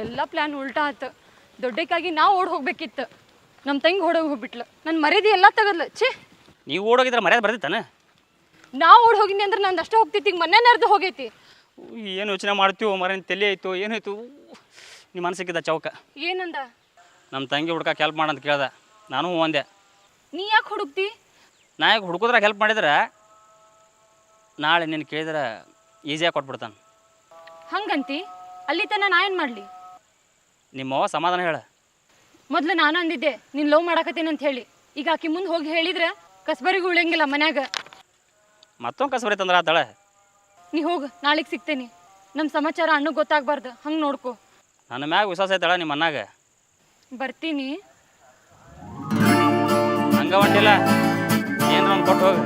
ಎಲ್ಲ ಪ್ಲ್ಯಾನ್ ಉಲ್ಟಾ ಆತು. ದೊಡ್ಡಕ್ಕಾಗಿ ನಾವು ಓಡ್ ಹೋಗ್ಬೇಕಿತ್ತು. ನಮ್ಮ ತಂಗಿ ಓಡೋಗಿ ಹೋಗ್ಬಿಟ್ಲು. ನನ್ನ ಮರ್ಯಾದೆ ಎಲ್ಲ ತಗದ್ಲು. ಛೇ, ನೀವು ಓಡೋಗಿದ್ರೆ ಮರ್ಯಾದೆ ಬರ್ದಿತ್ತಾನೆ. ನಾವು ಓಡ್ ಹೋಗಿನಿ ಅಂದ್ರೆ ನಂದು ಅಷ್ಟೇ ಹೋಗ್ತೈತಿ. ಈಗ ಮೊನ್ನೆ ನರ್ದು ಹೋಗೈತಿ. ಏನು ಯೋಚನೆ ಮಾಡ್ತೀವೋ ಮರ ತಲೆ ಆಯಿತು ಏನಾಯ್ತು ನಿಮ್ಮ ಮನಸ್ಸಿಕ್ಕಿದ್ದ ಚೌಕ. ಏನಂದ? ನಮ್ಮ ತಂಗಿ ಹುಡ್ಕಕ್ಕೆ ಹೆಲ್ಪ್ ಮಾಡಂತ ಕೇಳ್ದೆ. ನಾನು ಒಂದೆ. ನೀ ಯಾಕೆ ಹುಡುಕ್ತಿ? ನಾ ಯಾಕೆ ಹುಡ್ಕೋದ್ರಾಗ ಹೆಲ್ಪ್ ಮಾಡಿದ್ರೆ ನಾಳೆ ನೀನು ಕೇಳಿದ್ರೆ ಈಸಿಯಾಗಿ ಕೊಟ್ಬಿಡ್ತಾನೆ. ಹಂಗಂತಿ? ಅಲ್ಲಿ ತನ ನಾ ಏನು ಮಾಡಲಿ? ನಿಮ್ಮವ್ವ ಸಮಾಧಾನ ಹೇಳ. ಮೊದಲು ನಾನು ಅಂದಿದ್ದೆ ನೀನು ಲವ್ ಮಾಡಾಕತ್ತೀನಿ ಅಂತ ಹೇಳಿ. ಈಗ ಆಕಿ ಮುಂದೆ ಹೋಗಿ ಹೇಳಿದ್ರೆ ಕಸ್ಬರಿಗೂ ಉಳಿಯಂಗಿಲ್ಲ ಮನ್ಯಾಗ. ಮತ್ತೊಂದು ಕಸಬರಿ ತಂದ್ರೆ ಆತಾಳೆ. ನೀ ಹೋಗು, ನಾಳೆಗೆ ಸಿಗ್ತೇನೆ. ನಮ್ಮ ಸಮಾಚಾರ ಅಣ್ಣಗೆ ಗೊತ್ತಾಗಬಾರ್ದು. ಹಂಗೆ ನೋಡ್ಕೊ. ನನ್ನ ಮ್ಯಾಗ ವಿಶ್ವಾಸ ಐತಳ ನಿಮ್ಮ ಅನ್ನಾಗ. ಬರ್ತೀನಿ. ಹಂಗ ಹೊಂಟಿಲ್ಲ, ಏನಾರ ಒಂದು ಕೊಟ್ಟು ಹೋಗಿ.